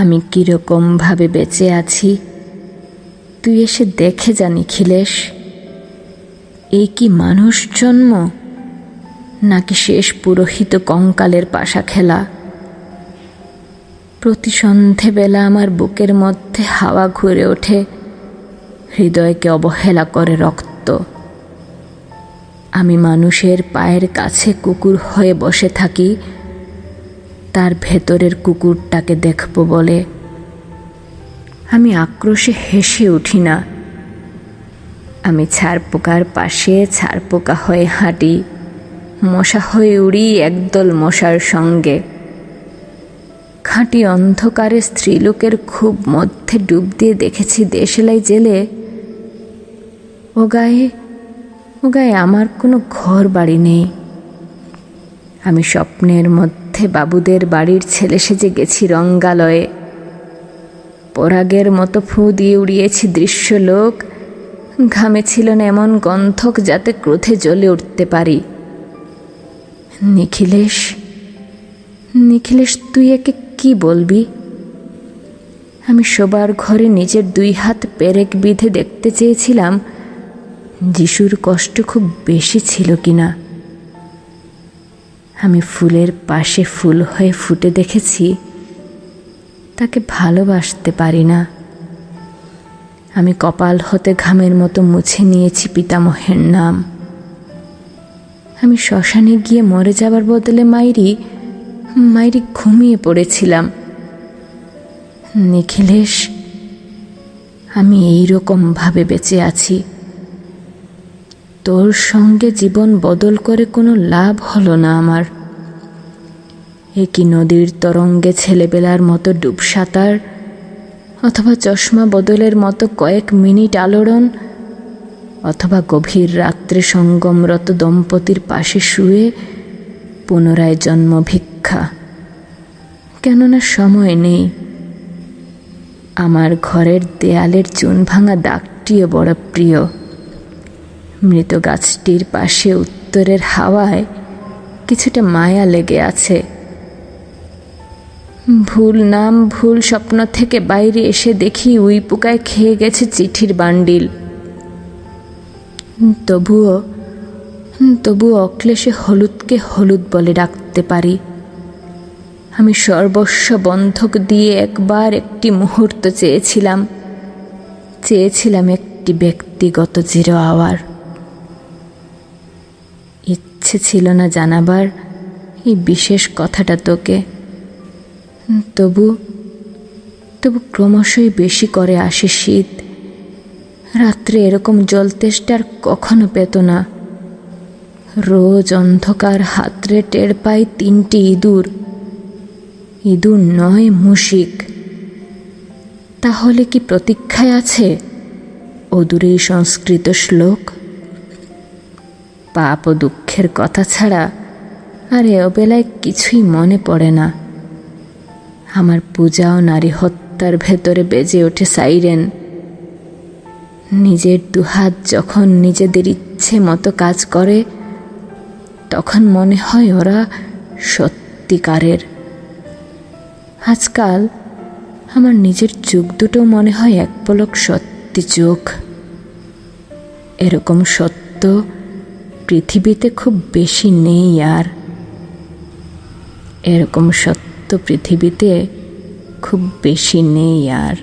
আমি কীরকমভাবে বেঁচে আছি তুই এসে দেখে যা নিখিলেশ। এই কি মানুষ জন্ম, নাকি শেষ পুরোহিত কঙ্কালের পাশা খেলা? প্রতি সন্ধেবেলা আমার বুকের মধ্যে হাওয়া ঘুরে ওঠে, হৃদয়কে অবহেলা করে রক্ত। আমি মানুষের পায়ের কাছে কুকুর হয়ে বসে থাকি, তার ভেতরের কুকুরটাকে দেখব বলে। আমি আক্রোশে হেসে উঠি না। আমি ছারপোকার পাশে ছারপোকা হয়ে হাঁটি, মশা হয়ে উড়ি একদল মশার সঙ্গে। খাঁটি অন্ধকারে স্ত্রীলোকের খুব মধ্যে ডুব দিয়ে দেখেছি দেশলাই জেলে। ও গায়ে আমার কোনো ঘর বাড়ি নেই। আমি স্বপ্নের মধ্যে বাবুদের বাড়ির ছেলে সেজে গেছি রঙ্গালয়ে। পরাগের মতো ফু দিয়ে উড়িয়েছি দৃশ্যলোক। ঘামে ছিল না এমন গন্ধক যাতে ক্রোধে জ্বলে উঠতে পারি। নিখিলেশ, তুই একে কি বলবি? আমি শোবার ঘরে নিজের 2 হাত পেরেক বিঁধে দেখতে চেয়েছিলাম যিশুর কষ্ট খুব বেশি ছিল কিনা। আমি ফুলের পাশে ফুল হয়ে ফুটে দেখেছি, তাকে ভালোবাসতে পারি না। আমি কপাল হতে ঘামের মতো মুছে নিয়েছি পিতামহের নাম। আমি শ্মশানে গিয়ে মরে যাবার বদলে মাইরি ঘুমিয়ে পড়েছিলাম। নিখিলেশ, আমি এইরকমভাবে বেঁচে আছি। তোর সঙ্গে জীবন বদল করে কোনো লাভ হলো না আমার। একই নদীর তরঙ্গে ছেলেবেলার মতো ডুব সাঁতার, অথবা চশমা বদলের মতো কয়েক মিনিট আলোড়ন, অথবা গভীর রাত্রে সঙ্গমরত দম্পতির পাশে শুয়ে পুনরায় জন্ম ভিক্ষা। কেননা সময় নেই। আমার ঘরের দেয়ালের চুন ভাঙা দাগটিও বড় প্রিয়। মৃত গাছটির পাশে উত্তরের হাওয়ায় কিছুটা মায়া লেগে আছে। ভুল নাম ভুল স্বপ্ন থেকে বাইরে এসে দেখি উই পোকায় খেয়ে গেছে চিঠির বান্ডিল। তবুও অক্লেশে হলুদকে হলুদ বলে ডাকতে পারি। আমি সর্বস্ব বন্ধক দিয়ে একবার একটি মুহূর্ত চেয়েছিলাম একটি ব্যক্তিগত 0 আওয়ার। ইচ্ছে ছিল না জানাবার এই বিশেষ কথাটা তোকে। তবু ক্রমশই বেশি করে আসে শীত। রাত্রে এরকম জলতেষ্টার কখনো পেত না। রোজ অন্ধকার হাতড়ে টের পাই 3টি ইঁদুর নয়, মুশিক। তাহলে কি প্রতীক্ষায় আছে অদূরেই সংস্কৃত শ্লোক? পাপ ও দুঃখের কথা ছাড়া আর এবেলায় কিছুই মনে পড়ে না। আমার পূজা ও নারী হত্যার ভেতরে বেজে ওঠে সাইরেন। নিজের 2 হাত যখন নিজেদের ইচ্ছে মতো কাজ করে, তখন মনে হয় ওরা সত্যিকারের। আজকাল আমার নিজের চোখ দুটো মনে হয় এক পলক সত্যি চোখ। এরকম সত্য পৃথিবীতে খুব বেশি নেই আর। এরকম সত্য পৃথিবীতে খুব বেশি নেই আর।